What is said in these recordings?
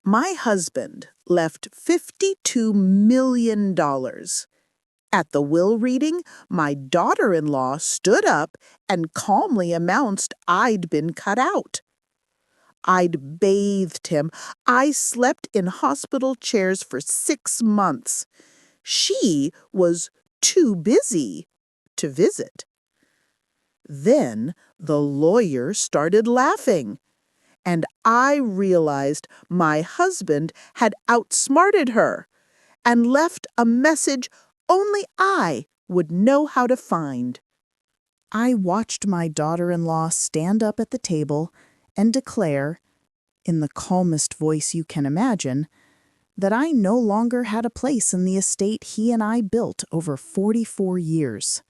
My husband left $52 million. At the will reading, my daughter-in-law stood up and calmly announced I'd been cut out. I'd bathed him. I slept in hospital chairs for 6 months. She was too busy to visit. Then the lawyer started laughing, and I realized my husband had outsmarted her and left a message only I would know how to find. I watched my daughter-in-law stand up at the table and declare, in the calmest voice you can imagine, that I no longer had a place in the estate he and I built over 44 years.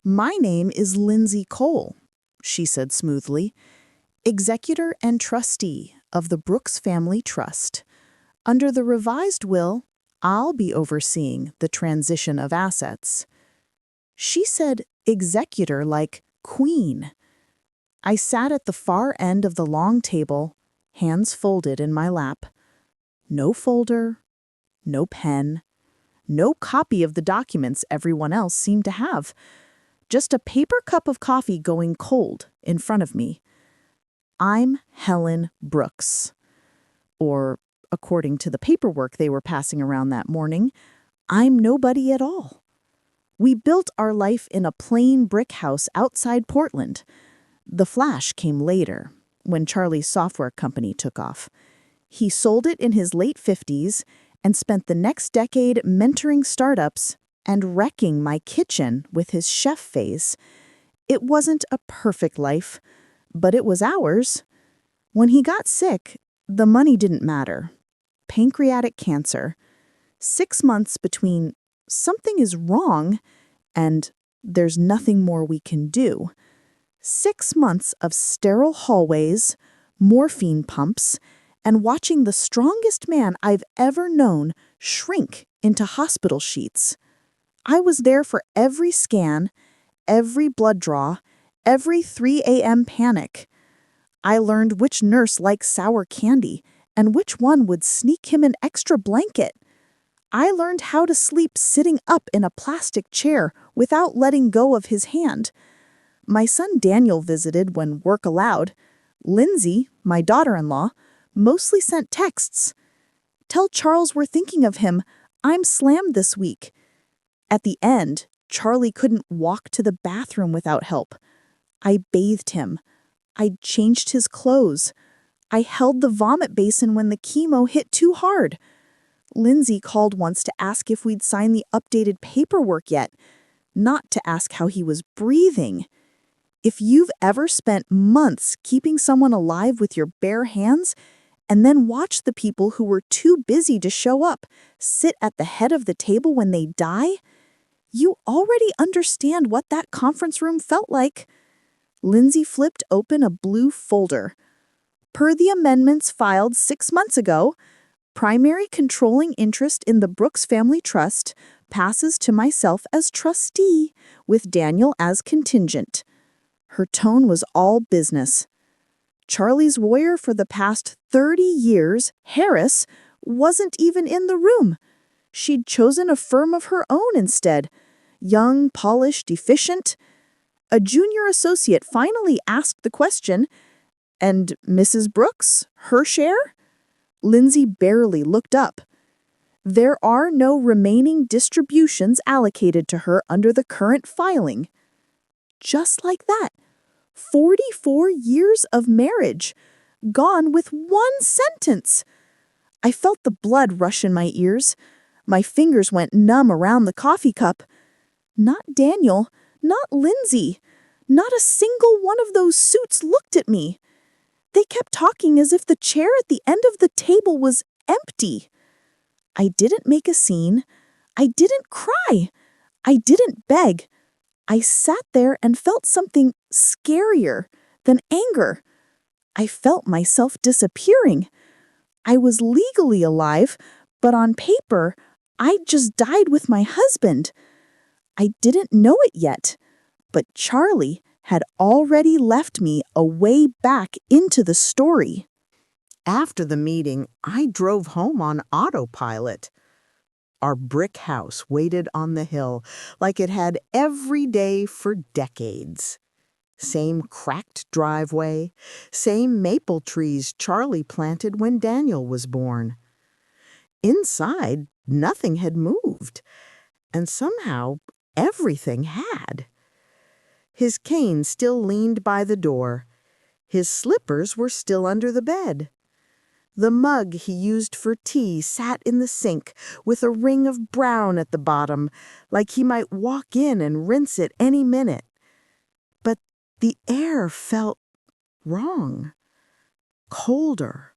"My name is Lindsay Cole," she said smoothly, "executor and trustee of the Brooks Family Trust. Under the revised will, I'll be overseeing the transition of assets." She said executor like queen. I sat at the far end of the long table, hands folded in my lap. No folder, no pen, no copy of the documents everyone else seemed to have. Just a paper cup of coffee going cold in front of me. I'm Helen Brooks. Or, according to the paperwork they were passing around that morning, I'm nobody at all. We built our life in a plain brick house outside Portland. The flash came later, when Charlie's software company took off. He sold it in his late 50s and spent the next decade mentoring startups and wrecking my kitchen with his chef phase. It wasn't a perfect life, but it was ours. When he got sick, the money didn't matter. Pancreatic cancer. 6 months between something is wrong and there's nothing more we can do. 6 months of sterile hallways, morphine pumps, and watching the strongest man I've ever known shrink into hospital sheets. I was there for every scan, every blood draw, every 3 a.m. panic. I learned which nurse liked sour candy and which one would sneak him an extra blanket. I learned how to sleep sitting up in a plastic chair without letting go of his hand. My son Daniel visited when work allowed. Lindsay, my daughter-in-law, mostly sent texts. "Tell Charles we're thinking of him. I'm slammed this week." At the end, Charlie couldn't walk to the bathroom without help. I bathed him. I changed his clothes. I held the vomit basin when the chemo hit too hard. Lindsay called once to ask if we'd signed the updated paperwork yet, not to ask how he was breathing. If you've ever spent months keeping someone alive with your bare hands and then watched the people who were too busy to show up sit at the head of the table when they die, you already understand what that conference room felt like. Lindsay flipped open a blue folder. Per the amendments filed 6 months ago, primary controlling interest in the Brooks Family Trust passes to myself as trustee, with Daniel as contingent. Her tone was all business. Charlie's lawyer for the past 30 years, Harris, wasn't even in the room. She'd chosen a firm of her own instead. Young, polished, efficient. A junior associate finally asked the question, "And Mrs. Brooks, her share?" Lindsay barely looked up. "There are no remaining distributions allocated to her under the current filing." Just like that. 44 years of marriage, gone with one sentence. I felt the blood rush in my ears. My fingers went numb around the coffee cup. Not Daniel, not Lindsay, not a single one of those suits looked at me. They kept talking as if the chair at the end of the table was empty. I didn't make a scene. I didn't cry. I didn't beg. I sat there and felt something scarier than anger. I felt myself disappearing. I was legally alive, but on paper, I'd just died with my husband. I didn't know it yet, but Charlie had already left me a way back into the story. After the meeting, I drove home on autopilot. Our brick house waited on the hill like it had every day for decades. Same cracked driveway, same maple trees Charlie planted when Daniel was born. Inside, nothing had moved, and somehow everything had. His cane still leaned by the door. His slippers were still under the bed. The mug he used for tea sat in the sink with a ring of brown at the bottom, like he might walk in and rinse it any minute. But the air felt wrong, colder,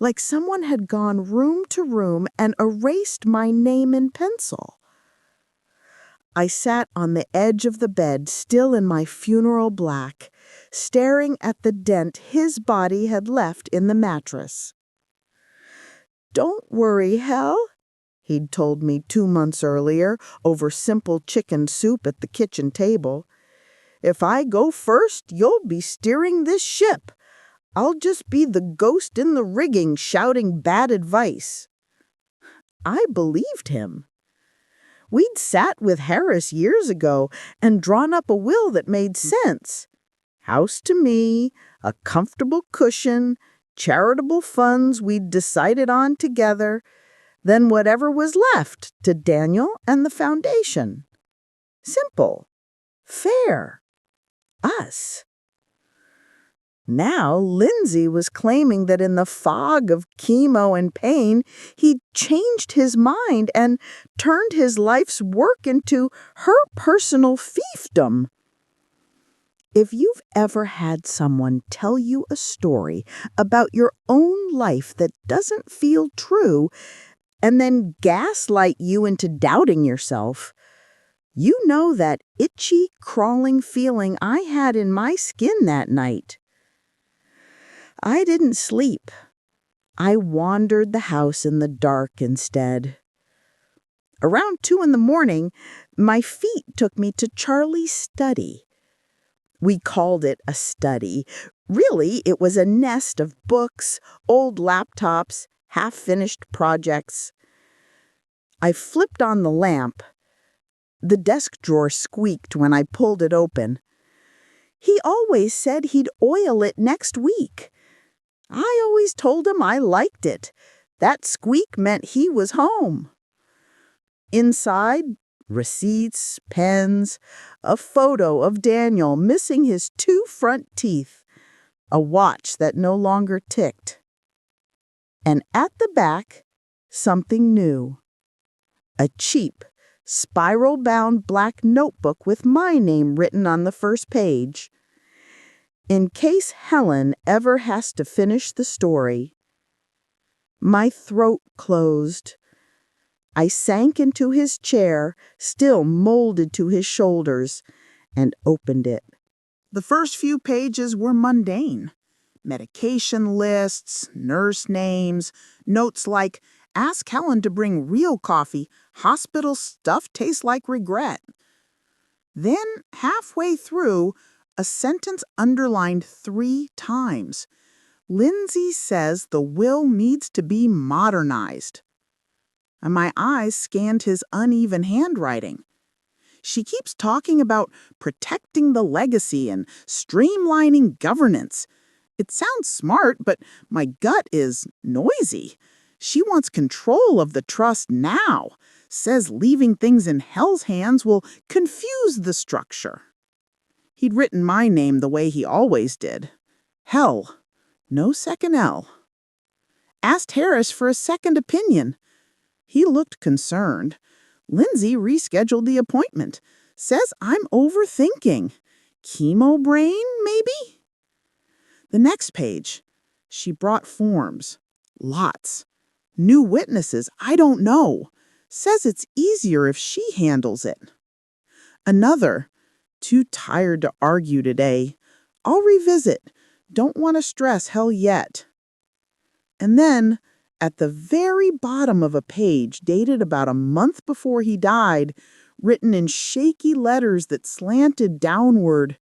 like someone had gone room to room and erased my name in pencil. I sat on the edge of the bed, still in my funeral black, staring at the dent his body had left in the mattress. "Don't worry, Hal," he'd told me 2 months earlier over simple chicken soup at the kitchen table. "If I go first, you'll be steering this ship. I'll just be the ghost in the rigging shouting bad advice." I believed him. We'd sat with Harris years ago and drawn up a will that made sense. House to me, a comfortable cushion, charitable funds we'd decided on together, then whatever was left to Daniel and the foundation. Simple. Fair. Us. Now Lindsay was claiming that in the fog of chemo and pain, he'd changed his mind and turned his life's work into her personal fiefdom. If you've ever had someone tell you a story about your own life that doesn't feel true and then gaslight you into doubting yourself, you know that itchy, crawling feeling I had in my skin that night. I didn't sleep. I wandered the house in the dark instead. Around 2 a.m, my feet took me to Charlie's study. We called it a study. Really, it was a nest of books, old laptops, half-finished projects. I flipped on the lamp. The desk drawer squeaked when I pulled it open. He always said he'd oil it next week. I always told him I liked it. That squeak meant he was home. Inside, receipts, pens, a photo of Daniel missing his 2 front teeth, a watch that no longer ticked. And at the back, something new. A cheap, spiral-bound black notebook with my name written on the first page. In case Helen ever has to finish the story. My throat closed. I sank into his chair, still molded to his shoulders, and opened it. The first few pages were mundane. Medication lists, nurse names, notes like, "Ask Helen to bring real coffee. Hospital stuff tastes like regret." Then, halfway through, a sentence underlined 3 times. "Lindsay says the will needs to be modernized." And my eyes scanned his uneven handwriting. She keeps talking about protecting the legacy and streamlining governance. It sounds smart, but my gut is noisy. She wants control of the trust now. Says leaving things in Hell's hands will confuse the structure. He'd written my name the way he always did. Hell. No second L. Asked Harris for a second opinion. He looked concerned. Lindsay rescheduled the appointment. Says I'm overthinking. Chemo brain, maybe? The next page. She brought forms. Lots. New witnesses, I don't know. Says it's easier if she handles it. Another. Too tired to argue today. I'll revisit. Don't want to stress Hell yet. And then, at the very bottom of a page dated about a month before he died, written in shaky letters that slanted downward,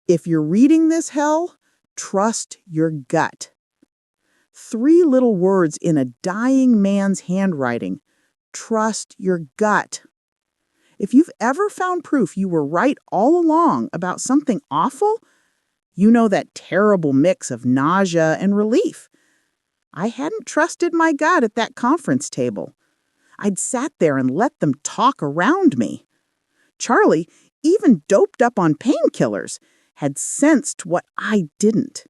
"If you're reading this, Hell, trust your gut." 3 little words in a dying man's handwriting. Trust your gut. If you've ever found proof you were right all along about something awful, you know that terrible mix of nausea and relief. I hadn't trusted my gut at that conference table. I'd sat there and let them talk around me. Charlie, even doped up on painkillers, had sensed what I didn't.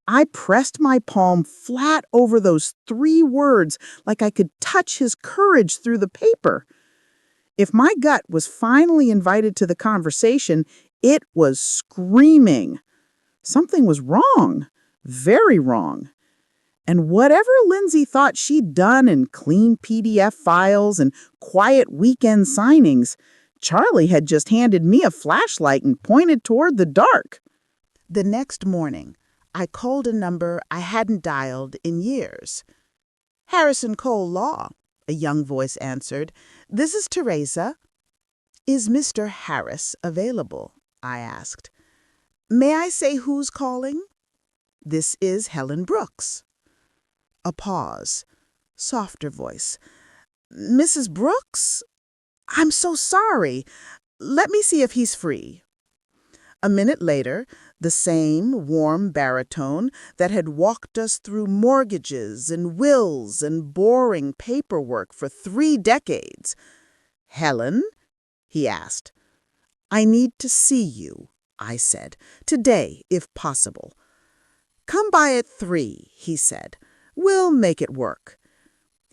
I pressed my palm flat over those 3 words like I could touch his courage through the paper. If my gut was finally invited to the conversation, it was screaming. Something was wrong, very wrong. And whatever Lindsay thought she'd done in clean PDF files and quiet weekend signings, Charlie had just handed me a flashlight and pointed toward the dark. The next morning, I called a number I hadn't dialed in years. "Harrison Cole Law," a young voice answered. "This is Teresa." "Is Mr. Harris available?" I asked. "May I say who's calling?" "This is Helen Brooks." A pause. Softer voice. "Mrs. Brooks? I'm so sorry. Let me see if he's free." A minute later, the same warm baritone that had walked us through mortgages and wills and boring paperwork for 3 decades. "Helen?" he asked. "I need to see you," I said. "Today, if possible." "Come by at 3, he said. "We'll make it work."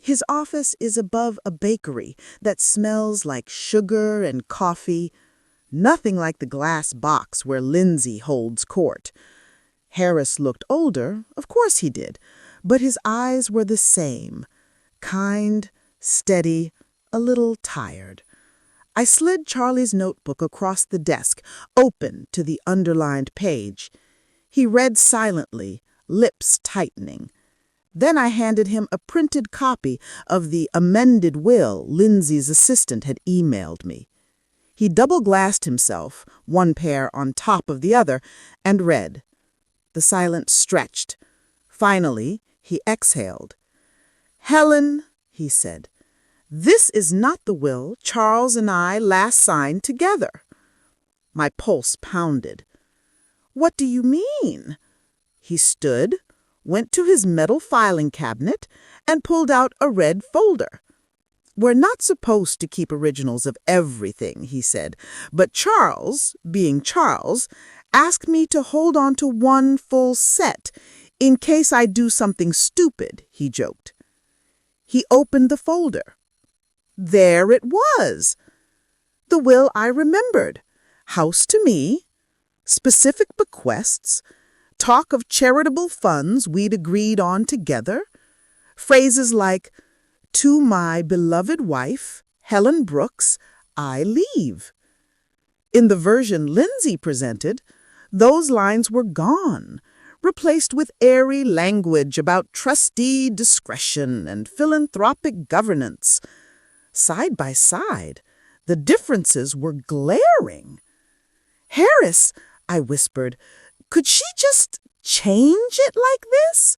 His office is above a bakery that smells like sugar and coffee, nothing like the glass box where Lindsay holds court. Harris looked older, of course he did, but his eyes were the same, kind, steady, a little tired. I slid Charlie's notebook across the desk, open to the underlined page. He read silently, lips tightening. Then I handed him a printed copy of the amended will Lindsay's assistant had emailed me. He double-glassed himself, one pair on top of the other, and read. The silence stretched. Finally, he exhaled. "Helen," he said, "this is not the will Charles and I last signed together." My pulse pounded. "What do you mean?" He stood, went to his metal filing cabinet, and pulled out a red folder. "We're not supposed to keep originals of everything," he said, "but Charles, being Charles, asked me to hold on to one full set, in case I do something stupid," he joked. He opened the folder. There it was. The will I remembered. House to me, specific bequests, talk of charitable funds we'd agreed on together, phrases like, "To my beloved wife, Helen Brooks, I leave." In the version Lindsay presented, those lines were gone, replaced with airy language about trustee discretion and philanthropic governance. Side by side, the differences were glaring. "Harris," I whispered, "could she just change it like this?"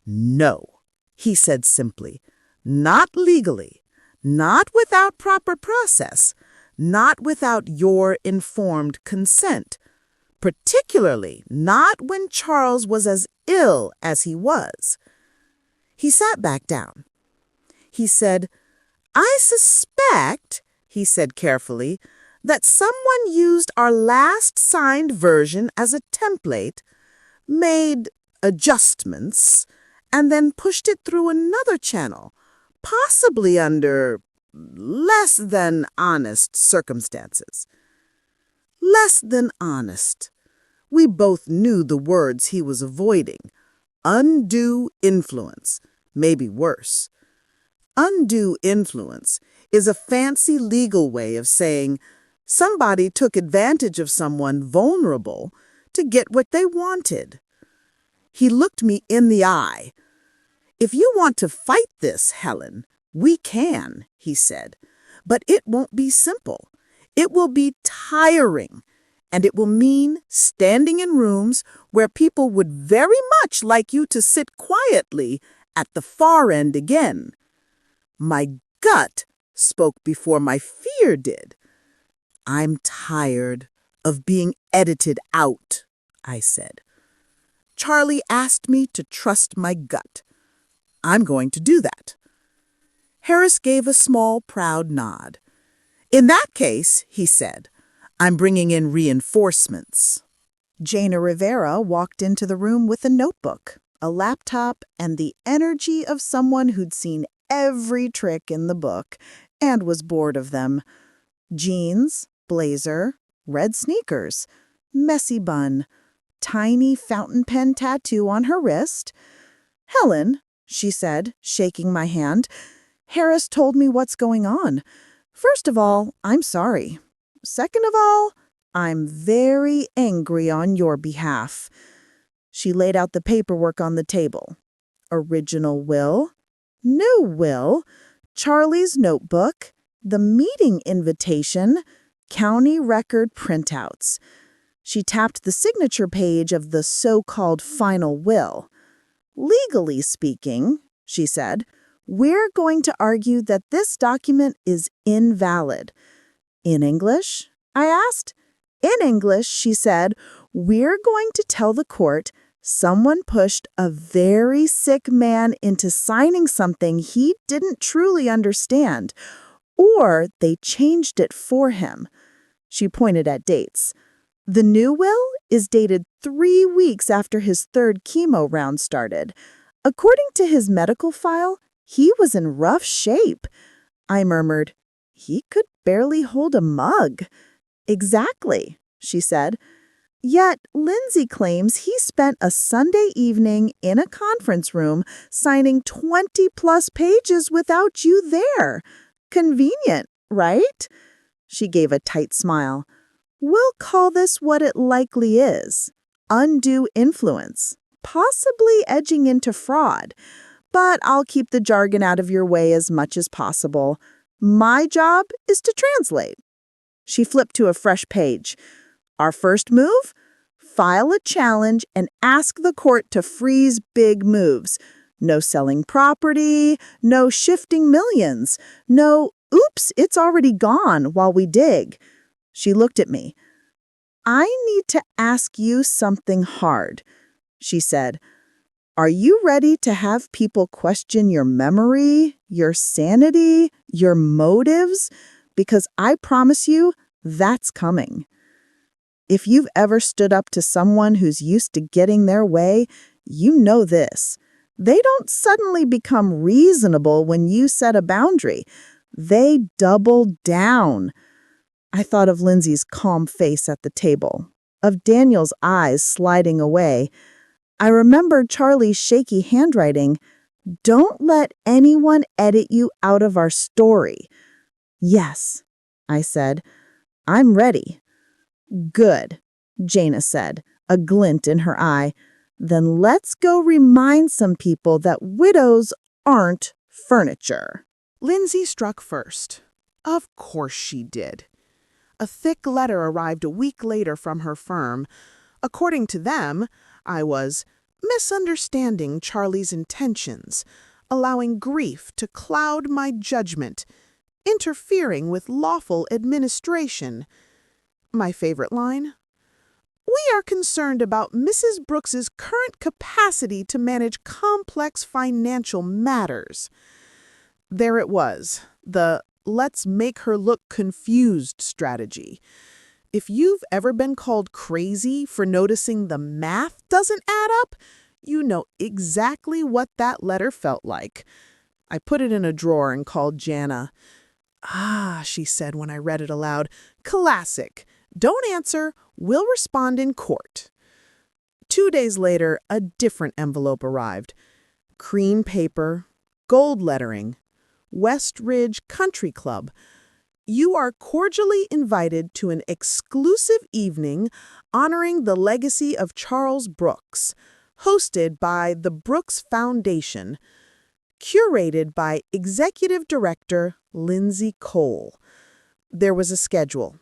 "No," he said simply. "Not legally, not without proper process, not without your informed consent, particularly not when Charles was as ill as he was." He sat back down. He said, "I suspect," he said carefully, "that someone used our last signed version as a template, made adjustments, and then pushed it through another channel, possibly under less than honest circumstances." Less than honest. We both knew the words he was avoiding. Undue influence, maybe worse. Undue influence is a fancy legal way of saying somebody took advantage of someone vulnerable to get what they wanted. He looked me in the eye. "If you want to fight this, Helen, we can," he said. "But it won't be simple. It will be tiring, and it will mean standing in rooms where people would very much like you to sit quietly at the far end again. My gut spoke before my fear did. I'm tired of being edited out, I said. Charlie asked me to trust my gut. I'm going to do that. Harris gave a small, proud nod. In that case, he said, I'm bringing in reinforcements. Jaina Rivera walked into the room with a notebook, a laptop, and the energy of someone who'd seen every trick in the book and was bored of them. Jeans, blazer, red sneakers, messy bun, tiny fountain pen tattoo on her wrist. Helen, she said, shaking my hand, Harris told me what's going on. First of all, I'm sorry. Second of all, I'm very angry on your behalf. She laid out the paperwork on the table. Original will, new will, Charlie's notebook, the meeting invitation, county record printouts. She tapped the signature page of the so-called final will. Legally speaking, she said, we're going to argue that this document is invalid. In English? I asked. In English, she said, we're going to tell the court someone pushed a very sick man into signing something he didn't truly understand, or they changed it for him. She pointed at dates. The new will is dated 3 weeks after his third chemo round started. According to his medical file, he was in rough shape. I murmured, he could barely hold a mug. Exactly, she said. Yet Lindsay claims he spent a Sunday evening in a conference room signing 20-plus pages without you there. Convenient, right? She gave a tight smile. We'll call this what it likely is. Undue influence, possibly edging into fraud. But I'll keep the jargon out of your way as much as possible. My job is to translate. She flipped to a fresh page. Our first move? File a challenge and ask the court to freeze big moves. No selling property, no shifting millions, no, oops, it's already gone while we dig. She looked at me. I need to ask you something hard, she said. Are you ready to have people question your memory, your sanity, your motives? Because I promise you, that's coming. If you've ever stood up to someone who's used to getting their way, you know this. They don't suddenly become reasonable when you set a boundary. They double down. I thought of Lindsay's calm face at the table, of Daniel's eyes sliding away. I remembered Charlie's shaky handwriting. Don't let anyone edit you out of our story. Yes, I said. I'm ready. Good, Jaina said, a glint in her eye. Then let's go remind some people that widows aren't furniture. Lindsay struck first. Of course she did. A thick letter arrived a week later from her firm. According to them, I was misunderstanding Charlie's intentions, allowing grief to cloud my judgment, interfering with lawful administration. My favorite line? We are concerned about Mrs. Brooks's current capacity to manage complex financial matters. There it was, the let's make her look confused strategy. If you've ever been called crazy for noticing the math doesn't add up, you know exactly what that letter felt like. I put it in a drawer and called Jana. Ah, she said when I read it aloud. Classic. Don't answer. We'll respond in court. 2 days later, a different envelope arrived. Cream paper, gold lettering, West Ridge Country Club. You are cordially invited to an exclusive evening honoring the legacy of Charles Brooks, hosted by the Brooks Foundation, curated by Executive Director Lindsay Cole. There was a schedule.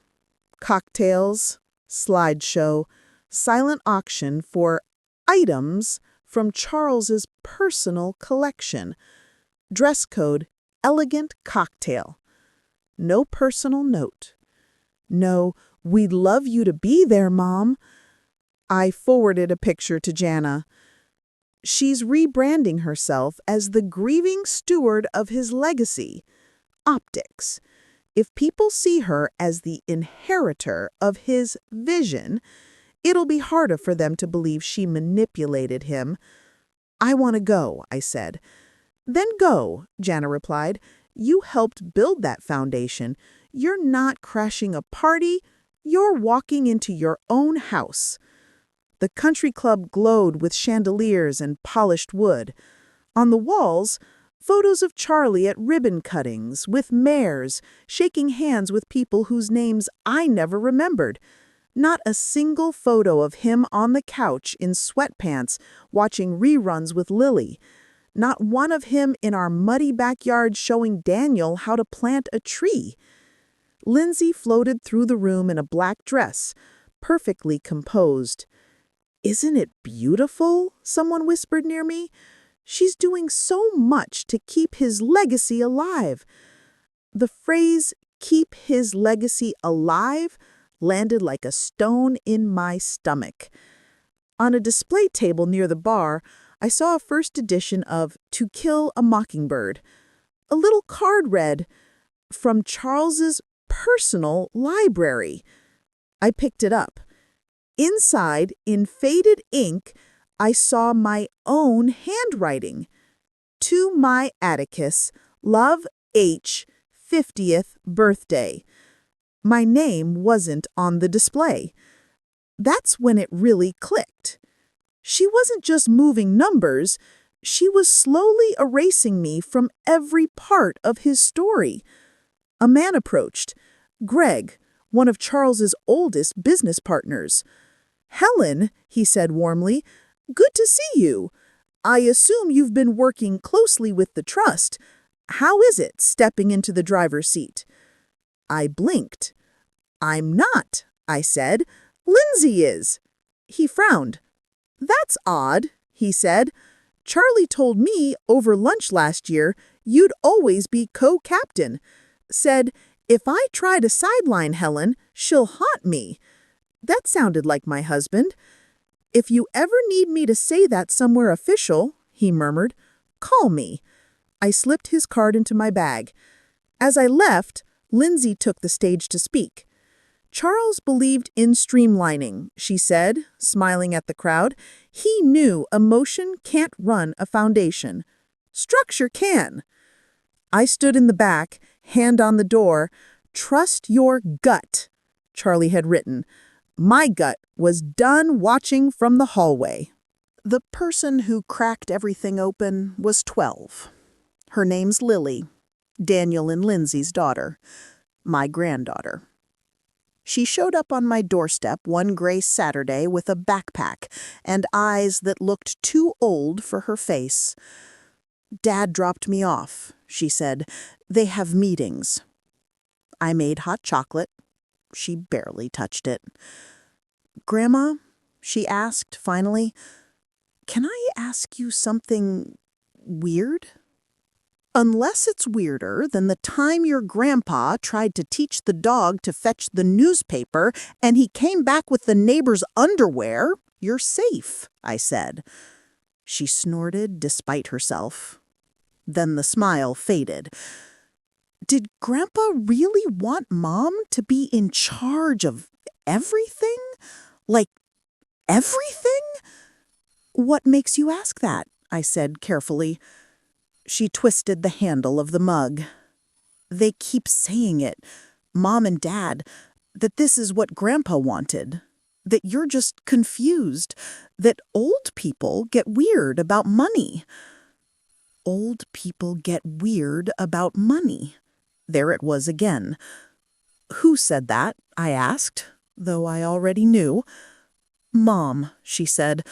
Cocktails, slideshow, silent auction for items from Charles's personal collection. Dress code, elegant cocktail. No personal note. No, "We'd love you to be there, Mom." I forwarded a picture to Jana. She's rebranding herself as the grieving steward of his legacy. Optics. If people see her as the inheritor of his vision, it'll be harder for them to believe she manipulated him. "I want to go," I said. "Then go," Jana replied. "You helped build that foundation. You're not crashing a party. You're walking into your own house." The country club glowed with chandeliers and polished wood. On the walls, photos of Charlie at ribbon cuttings, with mayors, shaking hands with people whose names I never remembered. Not a single photo of him on the couch in sweatpants, watching reruns with Lily. Not one of him in our muddy backyard showing Daniel how to plant a tree. Lindsay floated through the room in a black dress, perfectly composed. "Isn't it beautiful?" someone whispered near me. "She's doing so much to keep his legacy alive." The phrase, "keep his legacy alive," landed like a stone in my stomach. On a display table near the bar, I saw a first edition of To Kill a Mockingbird. A little card read, "From Charles's personal library." I picked it up. Inside, in faded ink, I saw my own handwriting. "To my Atticus, love H, 50th birthday." My name wasn't on the display. That's when it really clicked. She wasn't just moving numbers, she was slowly erasing me from every part of his story. A man approached. Greg, one of Charles's oldest business partners. "Helen," he said warmly, "good to see you. I assume you've been working closely with the trust. How is it stepping into the driver's seat?" I blinked. "I'm not," I said. "Lindsay is." He frowned. "That's odd," he said. "Charlie told me over lunch last year you'd always be co-captain. Said, if I try to sideline Helen, she'll haunt me." That sounded like my husband. "If you ever need me to say that somewhere official," he murmured, "call me." I slipped his card into my bag. As I left, Lindsay took the stage to speak. "Charles believed in streamlining," she said, smiling at the crowd. "He knew emotion can't run a foundation. Structure can." I stood in the back, hand on the door. "Trust your gut," Charlie had written. My gut was done watching from the hallway. The person who cracked everything open was 12. Her name's Lily, Daniel and Lindsay's daughter, my granddaughter. She showed up on my doorstep one gray Saturday with a backpack and eyes that looked too old for her face. "Dad dropped me off," she said. "They have meetings." I made hot chocolate. She barely touched it. "Grandma," she asked finally, "can I ask you something weird?" "Unless it's weirder than the time your grandpa tried to teach the dog to fetch the newspaper and he came back with the neighbor's underwear, you're safe," I said. She snorted despite herself. Then the smile faded. Did Grandpa really want Mom to be in charge of everything? Like, everything? "What makes you ask that?" I said carefully. She twisted the handle of the mug. "They keep saying it, Mom and Dad, that this is what Grandpa wanted. That you're just confused. That old people get weird about money." Old people get weird about money. There it was again. "Who said that?" I asked, though I already knew. "Mom," she said,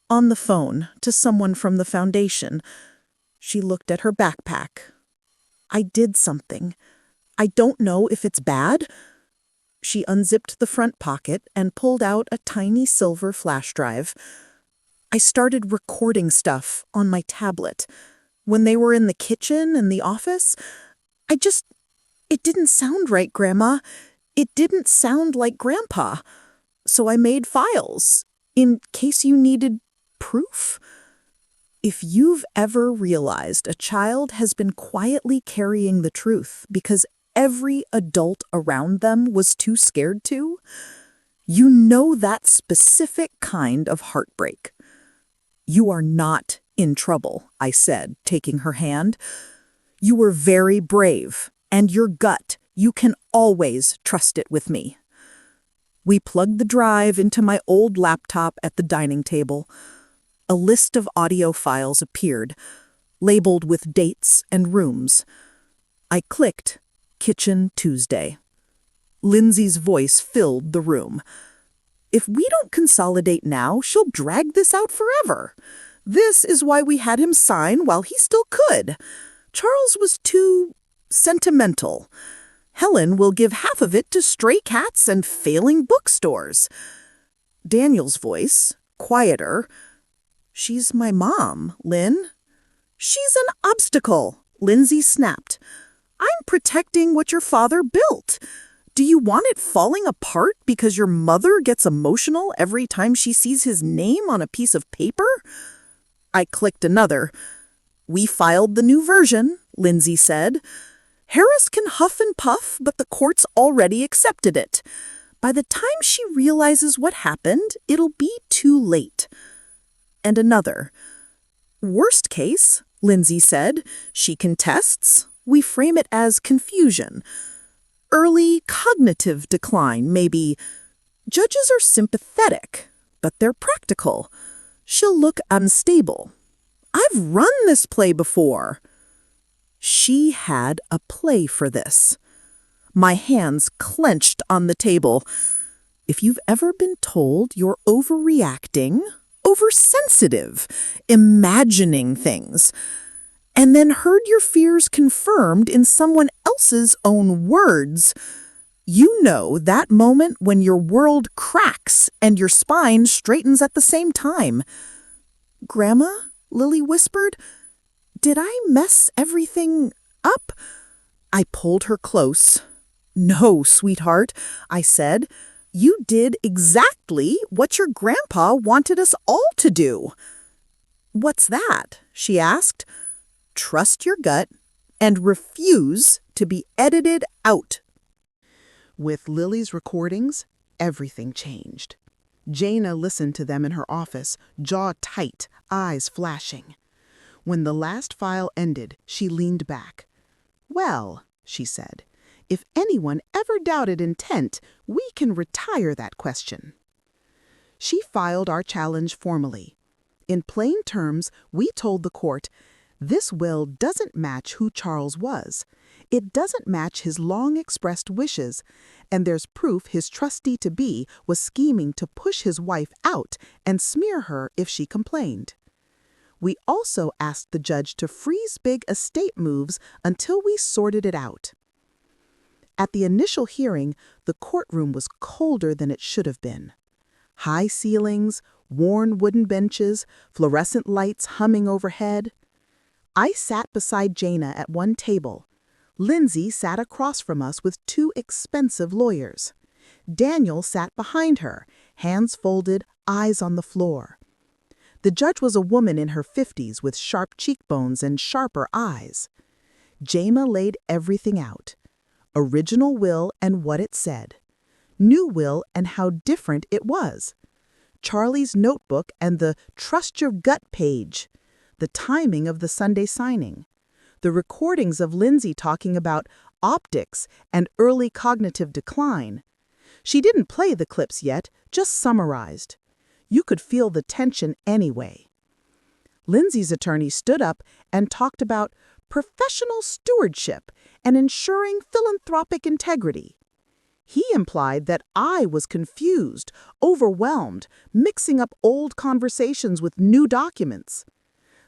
"on the phone to someone from the foundation." She looked at her backpack. "I did something. I don't know if it's bad." She unzipped the front pocket and pulled out a tiny silver flash drive. I started recording stuff on my tablet. When they were in the kitchen and the office, it didn't sound right, Grandma. It didn't sound like Grandpa. So I made files, in case you needed proof. If you've ever realized a child has been quietly carrying the truth because every adult around them was too scared to, you know that specific kind of heartbreak. You are not in trouble, I said, taking her hand. You were very brave, and your gut, you can always trust it with me. We plugged the drive into my old laptop at the dining table. A list of audio files appeared, labeled with dates and rooms. I clicked Kitchen Tuesday. Lindsay's voice filled the room. If we don't consolidate now, she'll drag this out forever. This is why we had him sign while he still could. Charles was too sentimental. Helen will give half of it to stray cats and failing bookstores. Daniel's voice, quieter. She's my mom, Lynn. She's an obstacle, Lindsay snapped. I'm protecting what your father built. Do you want it falling apart because your mother gets emotional every time she sees his name on a piece of paper? I clicked another. We filed the new version, Lindsay said. Harris can huff and puff, but the court's already accepted it. By the time she realizes what happened, it'll be too late. And another. Worst case, Lindsay said, she contests. We frame it as confusion. Early cognitive decline, maybe. Judges are sympathetic, but they're practical. She'll look unstable. I've run this play before. She had a play for this. My hands clenched on the table. If you've ever been told you're overreacting, oversensitive, imagining things, and then heard your fears confirmed in someone else's own words, you know that moment when your world cracks and your spine straightens at the same time. Grandma, Lily whispered, did I mess everything up? I pulled her close. No, sweetheart, I said. You did exactly what your grandpa wanted us all to do. What's that? She asked. Trust your gut and refuse to be edited out. With Lily's recordings, everything changed. Jaina listened to them in her office, jaw tight, eyes flashing. When the last file ended, she leaned back. Well, she said, if anyone ever doubted intent, we can retire that question. She filed our challenge formally. In plain terms, we told the court, this will doesn't match who Charles was. It doesn't match his long-expressed wishes, and there's proof his trustee-to-be was scheming to push his wife out and smear her if she complained. We also asked the judge to freeze big estate moves until we sorted it out. At the initial hearing, the courtroom was colder than it should have been. High ceilings, worn wooden benches, fluorescent lights humming overhead. I sat beside Jaina at one table. Lindsay sat across from us with two expensive lawyers. Daniel sat behind her, hands folded, eyes on the floor. The judge was a woman in her 50s with sharp cheekbones and sharper eyes. Jaina laid everything out. Original will and what it said. New will and how different it was. Charlie's notebook and the trust your gut page. The timing of the Sunday signing. The recordings of Lindsay talking about optics and early cognitive decline. She didn't play the clips yet, just summarized. You could feel the tension anyway. Lindsay's attorney stood up and talked about professional stewardship and ensuring philanthropic integrity. He implied that I was confused, overwhelmed, mixing up old conversations with new documents.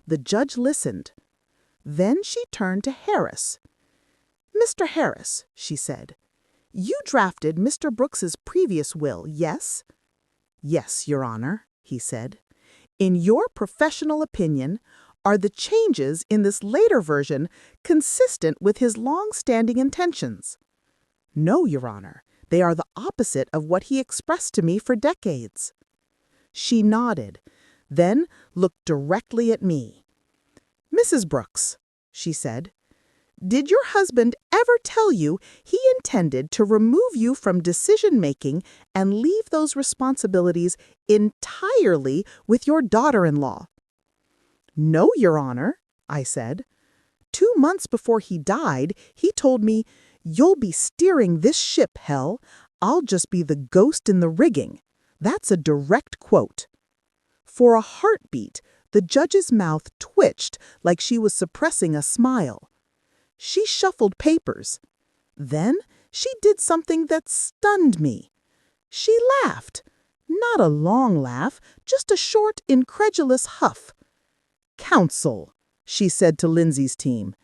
The judge listened. Then she turned to Harris. Mr. Harris, she said, you drafted Mr. Brooks's previous will, yes? Yes, Your Honor, he said. In your professional opinion, are the changes in this later version consistent with his long-standing intentions? No, Your Honor. They are the opposite of what he expressed to me for decades. She nodded, then looked directly at me. Mrs. Brooks, she said, did your husband ever tell you he intended to remove you from decision-making and leave those responsibilities entirely with your daughter-in-law? No, Your Honor, I said. 2 months before he died, he told me, you'll be steering this ship, Hell. I'll just be the ghost in the rigging. That's a direct quote. For a heartbeat, the judge's mouth twitched like she was suppressing a smile. She shuffled papers. Then she did something that stunned me. She laughed. Not a long laugh, just a short, incredulous huff. Counsel, she said to Lindsay's team,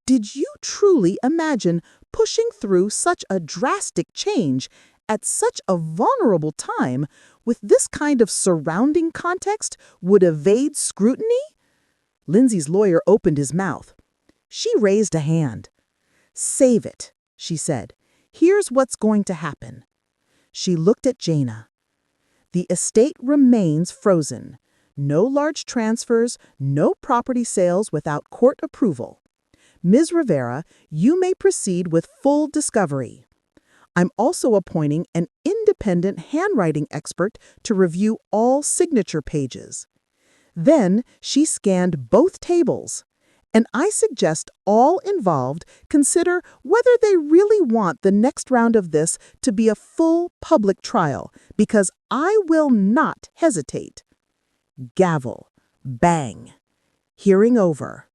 did you truly imagine pushing through such a drastic change at such a vulnerable time with this kind of surrounding context would evade scrutiny? Lindsay's lawyer opened his mouth. She raised a hand. Save it, she said. Here's what's going to happen. She looked at Jaina. The estate remains frozen. No large transfers, no property sales without court approval. Ms. Rivera, you may proceed with full discovery. I'm also appointing an independent handwriting expert to review all signature pages. Then she scanned both tables. And I suggest all involved consider whether they really want the next round of this to be a full public trial, because I will not hesitate. Gavel. Bang. Hearing over.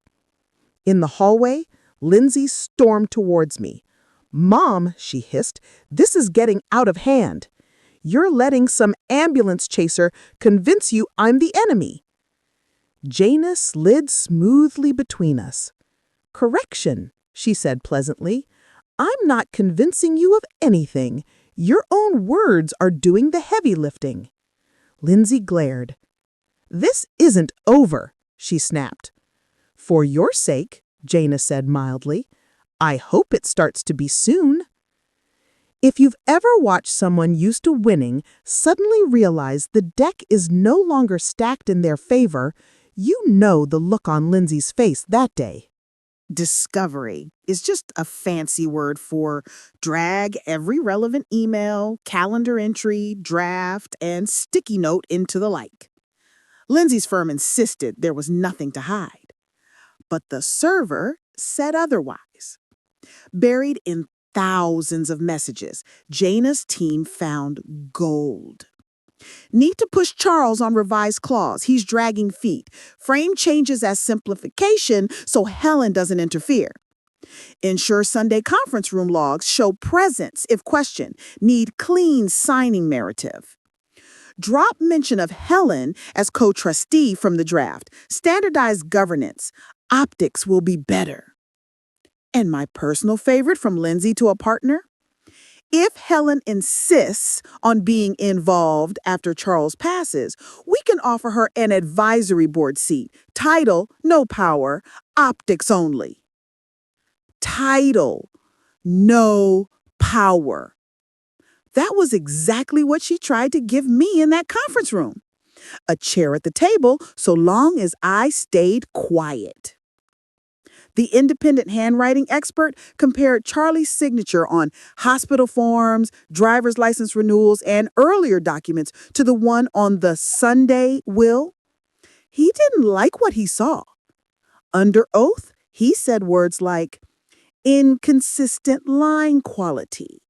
In the hallway, Lindsay stormed towards me. Mom, she hissed, this is getting out of hand. You're letting some ambulance chaser convince you I'm the enemy. Jaina slid smoothly between us. Correction, she said pleasantly. I'm not convincing you of anything. Your own words are doing the heavy lifting. Lindsay glared. This isn't over, she snapped. For your sake, Jaina said mildly, I hope it starts to be soon. If you've ever watched someone used to winning suddenly realize the deck is no longer stacked in their favor, you know the look on Lindsay's face that day. Discovery is just a fancy word for drag every relevant email, calendar entry, draft, and sticky note into the like. Lindsay's firm insisted there was nothing to hide. But the server said otherwise. Buried in thousands of messages, Jaina's team found gold. Need to push Charles on revised clause. He's dragging feet. Frame changes as simplification so Helen doesn't interfere. Ensure Sunday conference room logs show presence if questioned. Need clean signing narrative. Drop mention of Helen as co-trustee from the draft. Standardize governance. Optics will be better. And my personal favorite from Lindsay to a partner? If Helen insists on being involved after Charles passes, we can offer her an advisory board seat. Title, no power, optics only. Title, no power. That was exactly what she tried to give me in that conference room. A chair at the table so long as I stayed quiet. The independent handwriting expert compared Charlie's signature on hospital forms, driver's license renewals, and earlier documents to the one on the Sunday will. He didn't like what he saw. Under oath, he said words like inconsistent line quality,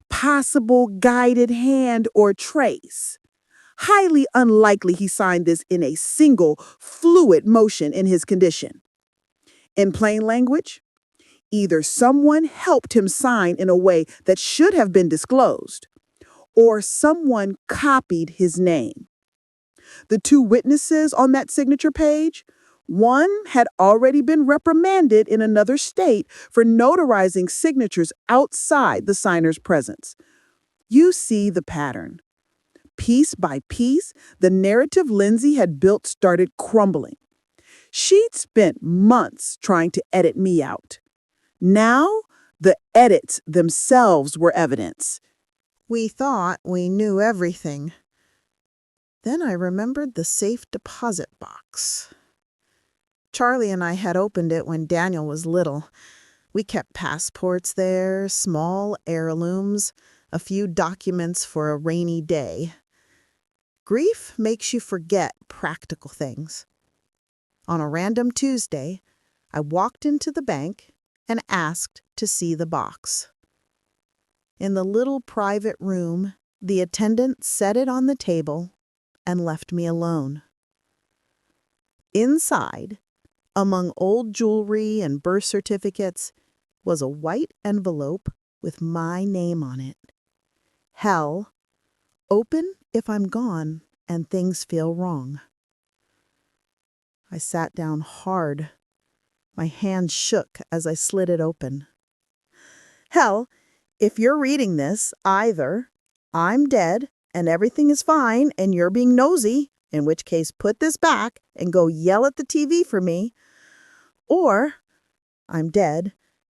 possible guided hand or trace. Highly unlikely he signed this in a single fluid motion in his condition. In plain language, either someone helped him sign in a way that should have been disclosed, or someone copied his name. The two witnesses on that signature page, one had already been reprimanded in another state for notarizing signatures outside the signer's presence. You see the pattern. piece by piece, the narrative Lindsay had built started crumbling. She'd spent months trying to edit me out. Now, the edits themselves were evidence. We thought we knew everything. Then I remembered the safe deposit box. Charlie and I had opened it when Daniel was little. We kept passports there, small heirlooms, a few documents for a rainy day. Grief makes you forget practical things. On a random Tuesday, I walked into the bank and asked to see the box. In the little private room, the attendant set it on the table and left me alone. Inside, among old jewelry and birth certificates, was a white envelope with my name on it. Hell, open if I'm gone and things feel wrong. I sat down hard. My hand shook as I slid it open. Hell, if you're reading this, either I'm dead and everything is fine and you're being nosy, in which case put this back and go yell at the TV for me, or I'm dead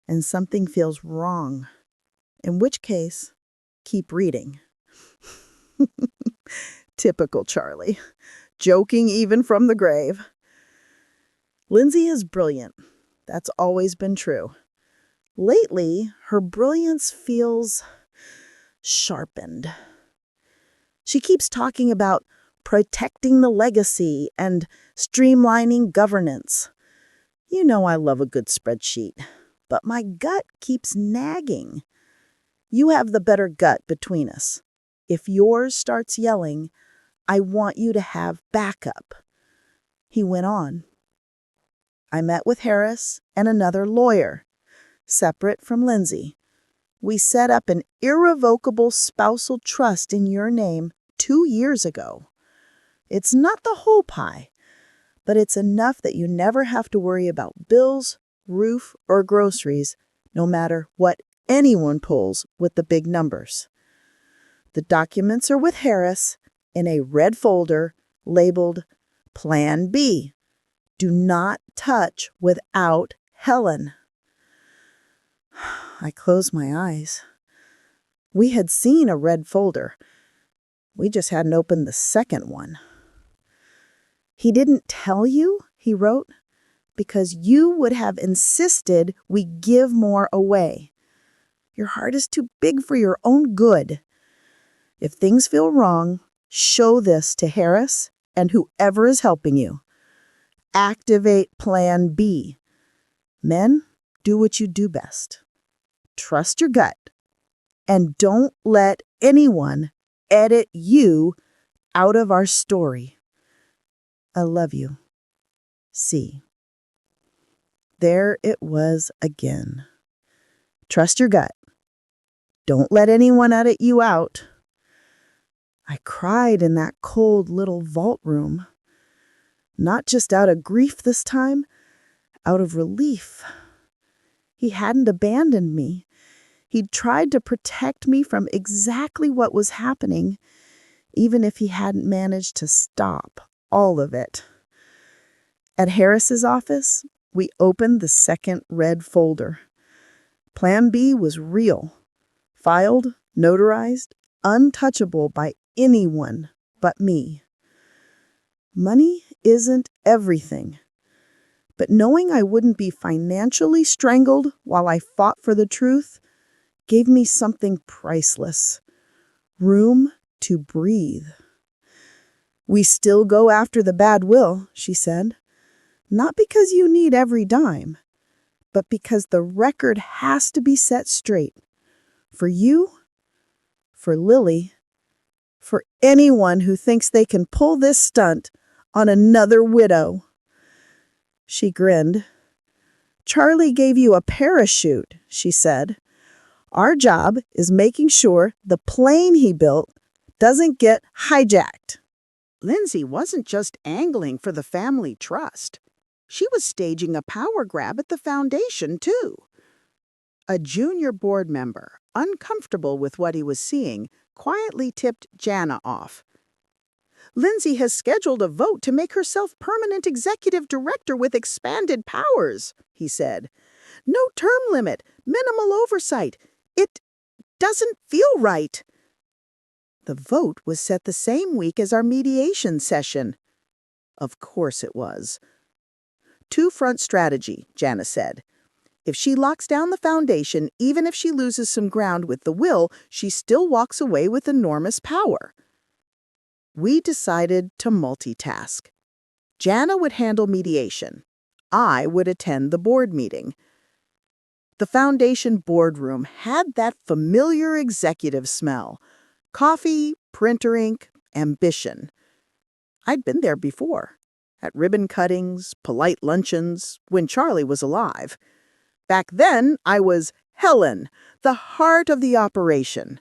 and something feels wrong, in which case keep reading. Typical Charlie, joking even from the grave. Lindsay is brilliant. That's always been true. Lately, her brilliance feels sharpened. She keeps talking about protecting the legacy and streamlining governance. You know I love a good spreadsheet, but my gut keeps nagging. You have the better gut between us. If yours starts yelling, I want you to have backup. He went on. I met with Harris and another lawyer, separate from Lindsay. We set up an irrevocable spousal trust in your name 2 years ago. It's not the whole pie, but it's enough that you never have to worry about bills, roof, or groceries, no matter what anyone pulls with the big numbers. The documents are with Harris in a red folder labeled Plan B. Do not touch without Helen. I closed my eyes. We had seen a red folder. We just hadn't opened the second one. He didn't tell you, he wrote, because you would have insisted we give more away. Your heart is too big for your own good. If things feel wrong, show this to Harris and whoever is helping you. Activate Plan B. Men, do what you do best. Trust your gut. And don't let anyone edit you out of our story. I love you. C. There it was again. Trust your gut. Don't let anyone edit you out. I cried in that cold little vault room. Not just out of grief this time, out of relief. He hadn't abandoned me. He'd tried to protect me from exactly what was happening, even if he hadn't managed to stop all of it. At Harris's office, we opened the second red folder. Plan B was real, filed, notarized, untouchable by anyone but me. Money isn't everything, but knowing I wouldn't be financially strangled while I fought for the truth gave me something priceless. Room to breathe. We still go after the bad will, she said. Not because you need every dime, but because the record has to be set straight. For you, for Lily, for anyone who thinks they can pull this stunt on another widow. She grinned. Charlie gave you a parachute, she said. Our job is making sure the plane he built doesn't get hijacked. Lindsay wasn't just angling for the family trust. She was staging a power grab at the foundation, too. A junior board member, uncomfortable with what he was seeing, quietly tipped Jana off. Lindsay has scheduled a vote to make herself permanent executive director with expanded powers, he said. No term limit, minimal oversight. It doesn't feel right. The vote was set the same week as our mediation session. Of course it was. Two-front strategy, Jana said. If she locks down the foundation, even if she loses some ground with the will, she still walks away with enormous power. We decided to multitask. Jana would handle mediation. I would attend the board meeting. The foundation boardroom had that familiar executive smell. Coffee, printer ink, ambition. I'd been there before. At ribbon cuttings, polite luncheons, when Charlie was alive. Back then, I was Helen, the heart of the operation.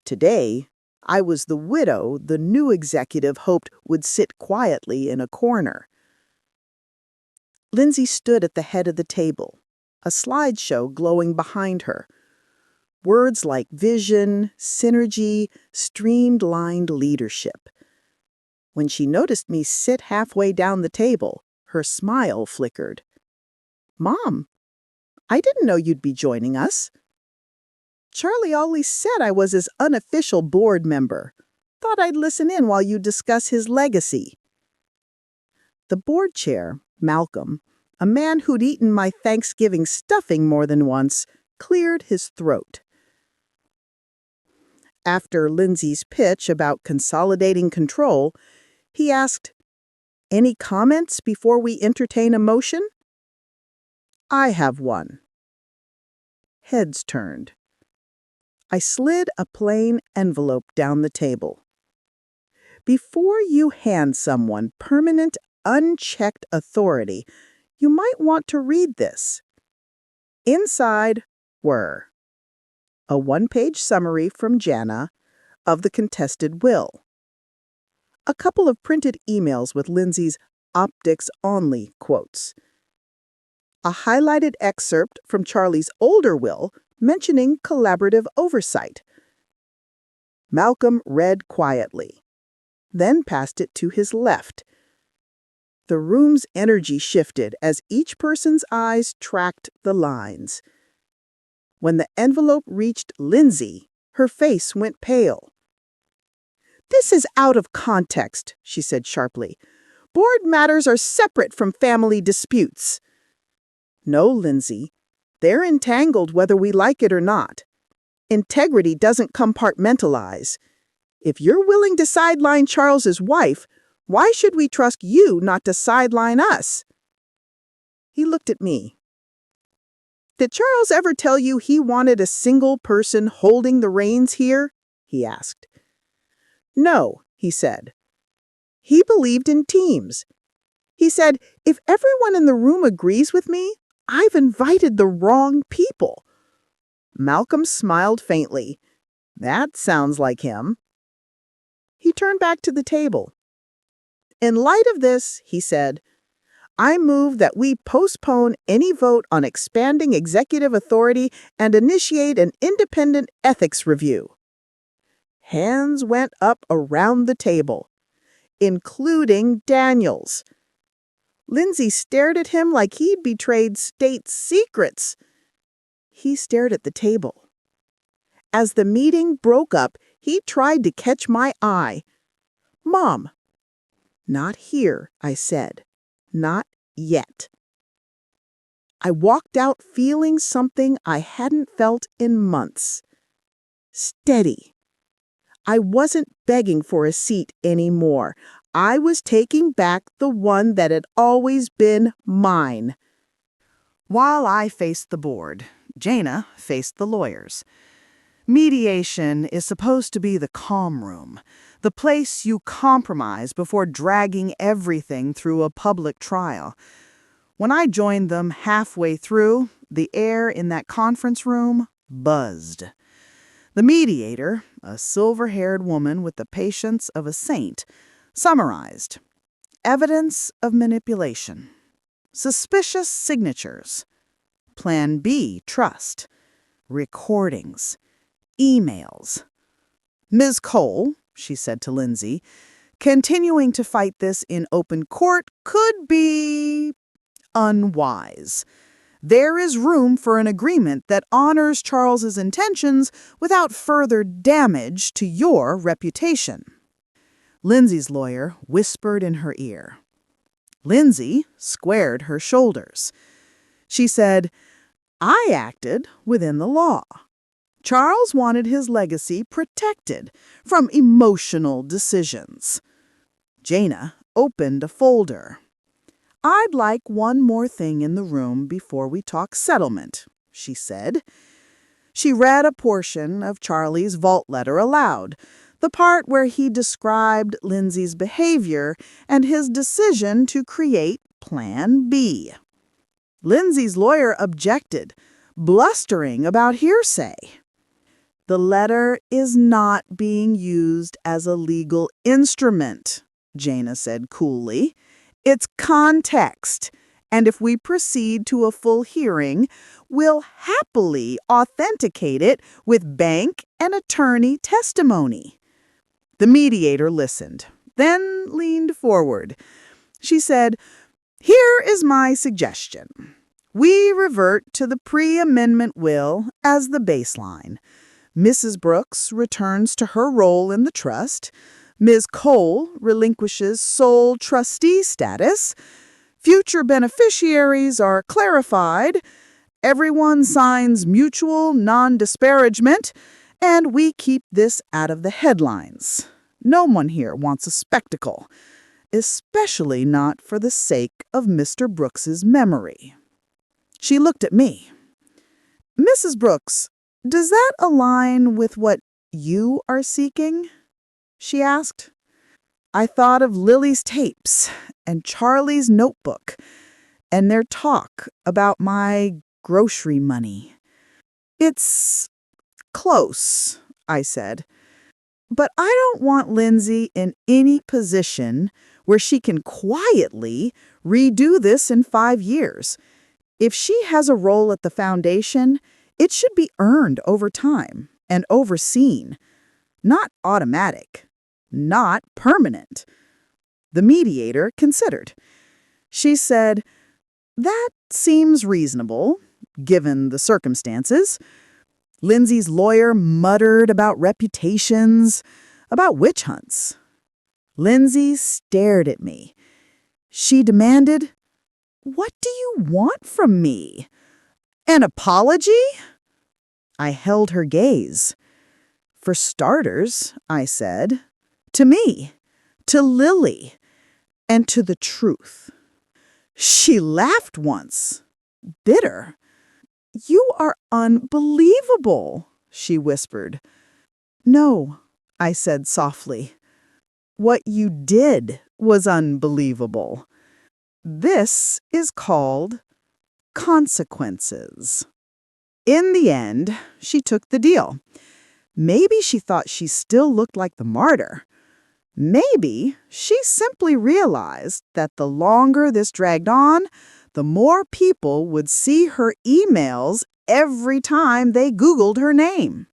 Today, I was the widow the new executive hoped would sit quietly in a corner. Lindsay stood at the head of the table, a slideshow glowing behind her. Words like vision, synergy, streamlined leadership. When she noticed me sit halfway down the table, her smile flickered. "Mom, I didn't know you'd be joining us." "Charlie always said I was his unofficial board member. Thought I'd listen in while you discuss his legacy." The board chair, Malcolm, a man who'd eaten my Thanksgiving stuffing more than once, cleared his throat. After Lindsay's pitch about consolidating control, he asked, "Any comments before we entertain a motion?" "I have one." Heads turned. I slid a plain envelope down the table. Before you hand someone permanent, unchecked authority, you might want to read this. Inside were a one-page summary from Jana of the contested will, a couple of printed emails with Lindsay's optics-only quotes, a highlighted excerpt from Charlie's older will mentioning collaborative oversight. Malcolm read quietly, then passed it to his left. The room's energy shifted as each person's eyes tracked the lines. When the envelope reached Lindsay, her face went pale. "This is out of context," she said sharply. "Board matters are separate from family disputes." "No, Lindsay. They're entangled whether we like it or not. Integrity doesn't compartmentalize. If you're willing to sideline Charles's wife, why should we trust you not to sideline us?" He looked at me. "Did Charles ever tell you he wanted a single person holding the reins here?" he asked. "No," he said. "He believed in teams. He said, if everyone in the room agrees with me, I've invited the wrong people." Malcolm smiled faintly. "That sounds like him." He turned back to the table. "In light of this," he said, "I move that we postpone any vote on expanding executive authority and initiate an independent ethics review." Hands went up around the table, including Daniel's. Lindsay stared at him like he'd betrayed state secrets. He stared at the table. As the meeting broke up, he tried to catch my eye. "Mom." "Not here," I said. "Not yet." I walked out feeling something I hadn't felt in months. Steady. I wasn't begging for a seat anymore. I was taking back the one that had always been mine. While I faced the board, Jana faced the lawyers. Mediation is supposed to be the calm room, the place you compromise before dragging everything through a public trial. When I joined them halfway through, the air in that conference room buzzed. The mediator, a silver-haired woman with the patience of a saint, summarized. Evidence of manipulation. Suspicious signatures. Plan B, trust. Recordings. Emails. "Ms. Cole," she said to Lindsay, Continuing to fight this in open court could be unwise. There is room for an agreement that honors Charles's intentions without further damage to your reputation. Lindsay's lawyer whispered in her ear. Lindsay squared her shoulders. She said, I acted within the law. Charles wanted his legacy protected from emotional decisions. Jaina opened a folder. I'd like one more thing in the room before we talk settlement, she said. She read a portion of Charlie's vault letter aloud, the part where he described Lindsay's behavior and his decision to create Plan B. Lindsay's lawyer objected, blustering about hearsay. The letter is not being used as a legal instrument, Jaina said coolly. It's context, and if we proceed to a full hearing, we'll happily authenticate it with bank and attorney testimony. The mediator listened, then leaned forward. She said, Here is my suggestion. We revert to the pre-amendment will as the baseline. Mrs. Brooks returns to her role in the trust. Ms. Cole relinquishes sole trustee status. Future beneficiaries are clarified. Everyone signs mutual non-disparagement, and we keep this out of the headlines. No one here wants a spectacle, especially not for the sake of Mr. Brooks's memory. She looked at me. Mrs. Brooks, does that align with what you are seeking? She asked. I thought of Lily's tapes and Charlie's notebook and their talk about my grocery money. It's close, I said, but I don't want Lindsay in any position where she can quietly redo this in 5 years. If she has a role at the foundation, it should be earned over time and overseen, not automatic. Not permanent. The mediator considered. She said, That seems reasonable, given the circumstances. Lindsay's lawyer muttered about reputations, about witch hunts. Lindsay stared at me. She demanded, What do you want from me? An apology? I held her gaze. For starters, I said, to me, to Lily, and to the truth. She laughed once, bitter. You are unbelievable, she whispered. No, I said softly. What you did was unbelievable. This is called consequences. In the end, she took the deal. Maybe she thought she still looked like the martyr. Maybe she simply realized that the longer this dragged on, the more people would see her emails every time they Googled her name.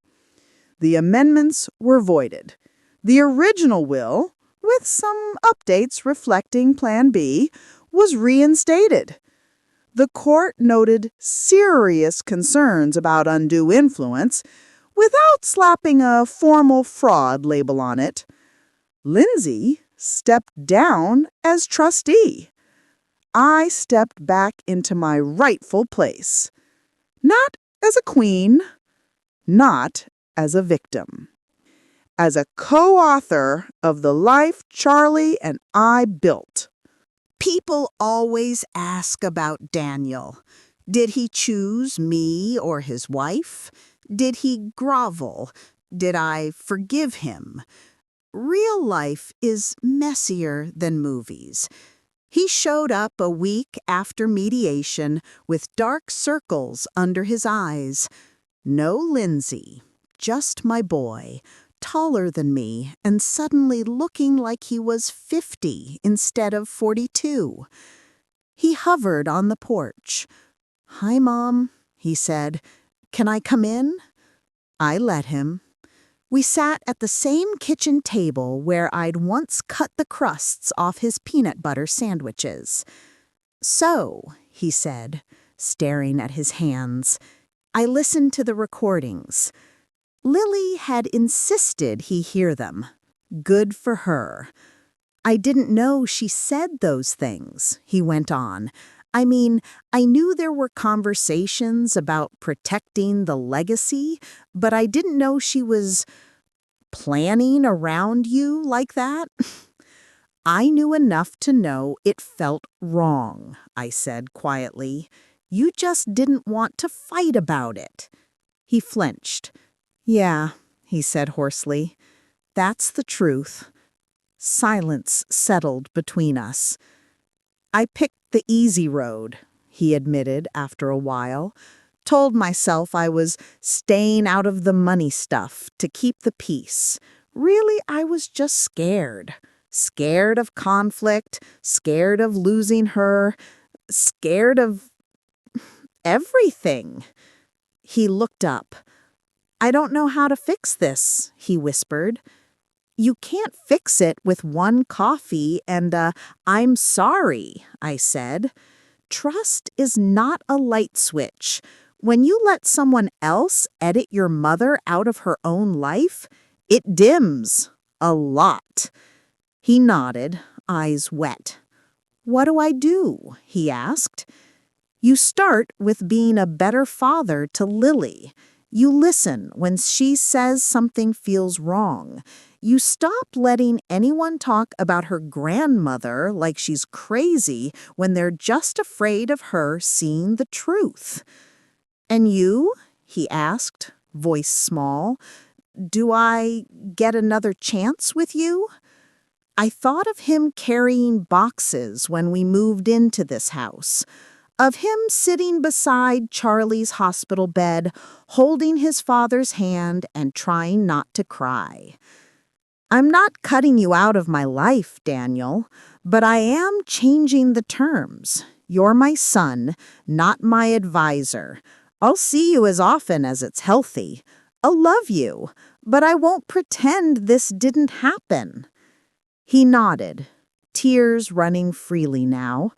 The amendments were voided. The original will, with some updates reflecting Plan B, was reinstated. The court noted serious concerns about undue influence without slapping a formal fraud label on it. Lindsay stepped down as trustee. I stepped back into my rightful place. Not as a queen, not as a victim. As a co-author of the life Charlie and I built. People always ask about Daniel. Did he choose me or his wife? Did he grovel? Did I forgive him? Real life is messier than movies. He showed up a week after mediation with dark circles under his eyes. No Lindsay, just my boy, taller than me and suddenly looking like he was 50 instead of 42. He hovered on the porch. "Hi, Mom," he said. "Can I come in?" I let him. We sat at the same kitchen table where I'd once cut the crusts off his peanut butter sandwiches. "So," he said, staring at his hands, "I listened to the recordings. Lily had insisted he hear them. Good for her. I didn't know she said those things," he went on. "I mean, I knew there were conversations about protecting the legacy, but I didn't know she was planning around you like that." "I knew enough to know it felt wrong," I said quietly. "You just didn't want to fight about it." He flinched. "Yeah," he said hoarsely. "That's the truth." Silence settled between us. "I picked the easy road," he admitted after a while. "Told myself I was staying out of the money stuff to keep the peace. Really, I was just scared. Scared of conflict, scared of losing her, scared of everything." He looked up. "I don't know how to fix this," he whispered. "You can't fix it with one coffee and I'm sorry," I said. "Trust is not a light switch. When you let someone else edit your mother out of her own life, it dims. A lot." He nodded, eyes wet. "What do I do?" he asked. "You start with being a better father to Lily. You listen when she says something feels wrong. You stop letting anyone talk about her grandmother like she's crazy when they're just afraid of her seeing the truth." "And you?" he asked, voice small. "Do I get another chance with you?" I thought of him carrying boxes when we moved into this house, of him sitting beside Charlie's hospital bed, holding his father's hand and trying not to cry. "I'm not cutting you out of my life, Daniel, but I am changing the terms. You're my son, not my advisor. I'll see you as often as it's healthy. I'll love you, but I won't pretend this didn't happen." He nodded, tears running freely now.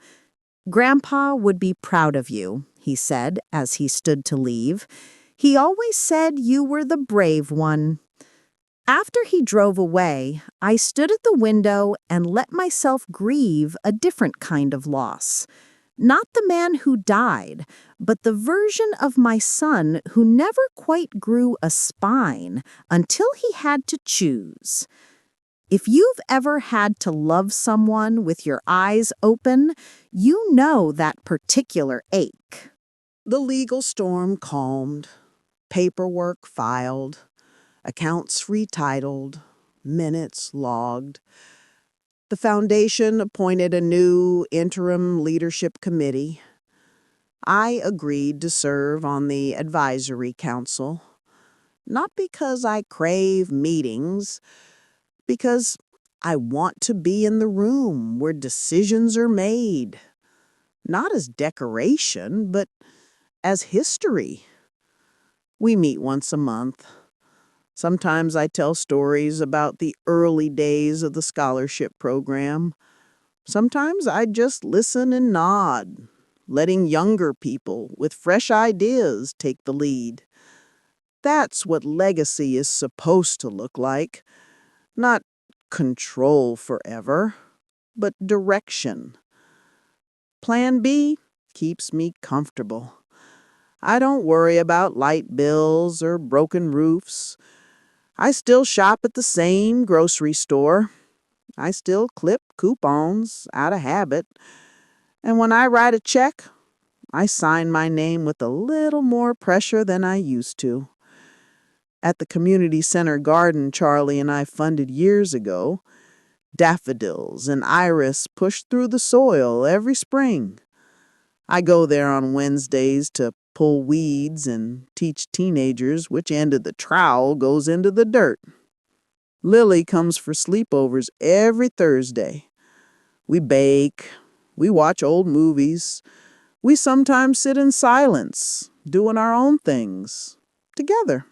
"Grandpa would be proud of you," he said as he stood to leave. "He always said you were the brave one." After he drove away, I stood at the window and let myself grieve a different kind of loss. Not the man who died, but the version of my son who never quite grew a spine until he had to choose. If you've ever had to love someone with your eyes open, you know that particular ache. The legal storm calmed, paperwork filed, accounts retitled, minutes logged. The foundation appointed a new interim leadership committee. I agreed to serve on the advisory council, not because I crave meetings, because I want to be in the room where decisions are made, not as decoration, but as history. We meet once a month. Sometimes I tell stories about the early days of the scholarship program. Sometimes I just listen and nod, letting younger people with fresh ideas take the lead. That's what legacy is supposed to look like. Not control forever, but direction. Plan B keeps me comfortable. I don't worry about light bills or broken roofs. I still shop at the same grocery store. I still clip coupons out of habit. And when I write a check, I sign my name with a little more pressure than I used to. At the community center garden Charlie and I funded years ago, daffodils and iris push through the soil every spring. I go there on Wednesdays to pull weeds and teach teenagers which end of the trowel goes into the dirt. Lily comes for sleepovers every Thursday. We bake, we watch old movies, we sometimes sit in silence, doing our own things, together.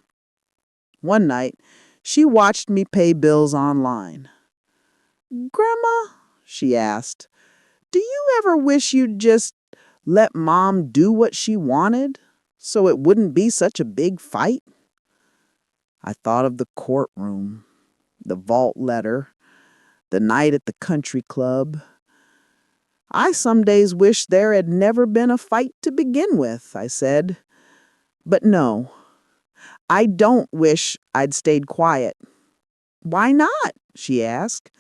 One night, She watched me pay bills online. Grandma, she asked, do you ever wish you'd just let Mom do what she wanted so it wouldn't be such a big fight? I thought of the courtroom, the vault letter, the night at the country club. I some days wish there had never been a fight to begin with, I said. But no, I don't wish I'd stayed quiet. Why not? She asked.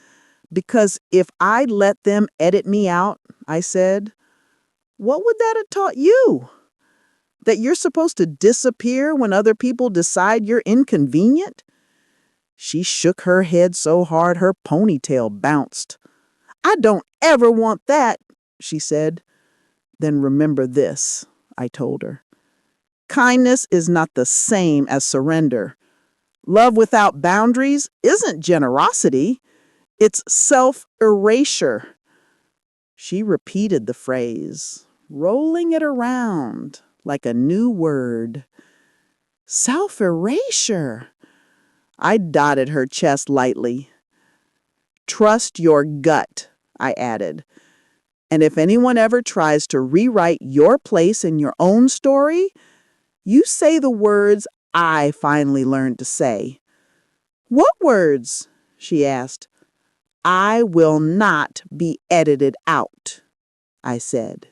Because if I'd let them edit me out, I said, what would that have taught you? That you're supposed to disappear when other people decide you're inconvenient? She shook her head so hard her ponytail bounced. I don't ever want that, she said. Then remember this, I told her. Kindness is not the same as surrender. Love without boundaries isn't generosity, it's self-erasure. She repeated the phrase, rolling it around like a new word. Self-erasure. I dotted her chest lightly. Trust your gut, I added. And if anyone ever tries to rewrite your place in your own story, you say the words I finally learned to say. What words? She asked. I will not be edited out, I said.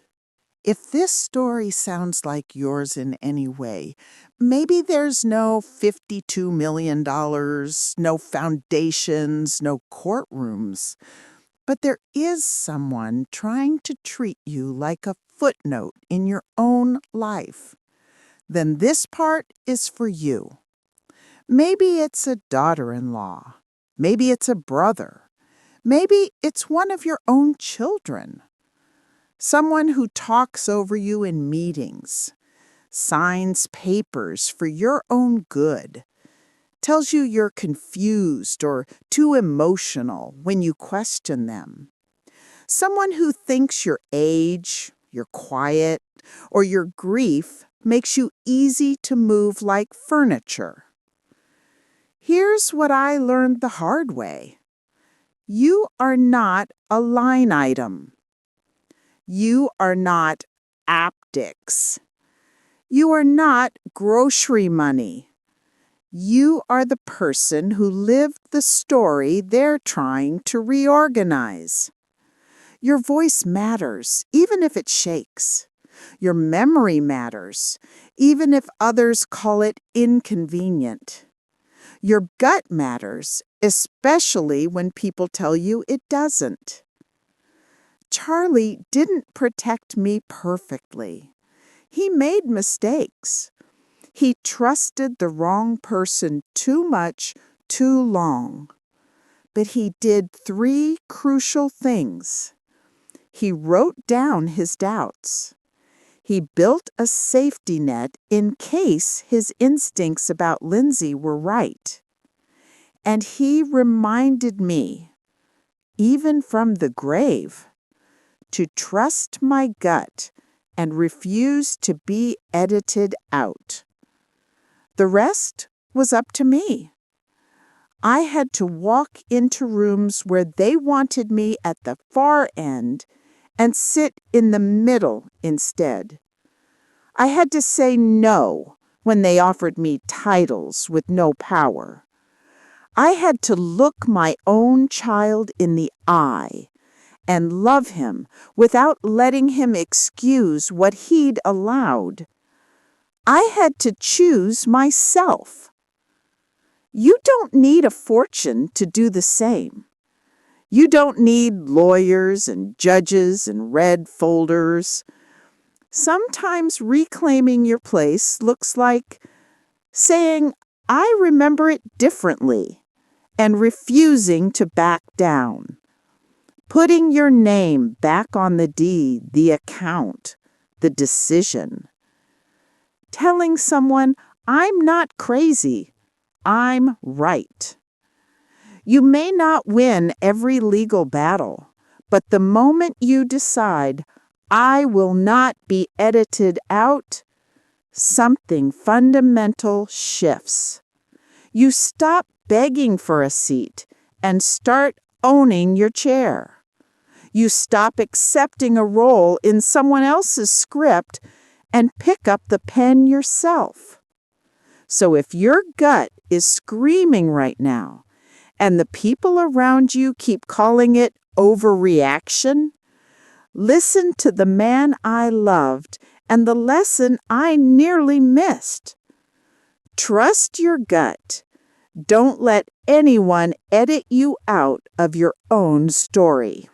If this story sounds like yours in any way, maybe there's no $52 million, no foundations, no courtrooms, but there is someone trying to treat you like a footnote in your own life, then this part is for you. Maybe it's a daughter-in-law. Maybe it's a brother. Maybe it's one of your own children. Someone who talks over you in meetings, signs papers for your own good, tells you you're confused or too emotional when you question them. Someone who thinks your age, your quiet, or your grief makes you easy to move like furniture. Here's what I learned the hard way. You are not a line item. You are not optics. You are not grocery money. You are the person who lived the story they're trying to reorganize. Your voice matters, even if it shakes. Your memory matters, even if others call it inconvenient. Your gut matters, especially when people tell you it doesn't. Charlie didn't protect me perfectly. He made mistakes. He trusted the wrong person too much, too long. But he did 3 crucial things. He wrote down his doubts. He built a safety net in case his instincts about Lindsay were right. And he reminded me, even from the grave, to trust my gut and refuse to be edited out. The rest was up to me. I had to walk into rooms where they wanted me at the far end and sit in the middle instead. I had to say no when they offered me titles with no power. I had to look my own child in the eye and love him without letting him excuse what he'd allowed. I had to choose myself. You don't need a fortune to do the same. You don't need lawyers and judges and red folders. Sometimes reclaiming your place looks like saying, I remember it differently, and refusing to back down. Putting your name back on the deed, the account, the decision. Telling someone, I'm not crazy, I'm right. You may not win every legal battle, but the moment you decide, I will not be edited out, something fundamental shifts. You stop begging for a seat and start owning your chair. You stop accepting a role in someone else's script and pick up the pen yourself. So if your gut is screaming right now and the people around you keep calling it overreaction, listen to the man I loved and the lesson I nearly missed. Trust your gut. Don't let anyone edit you out of your own story.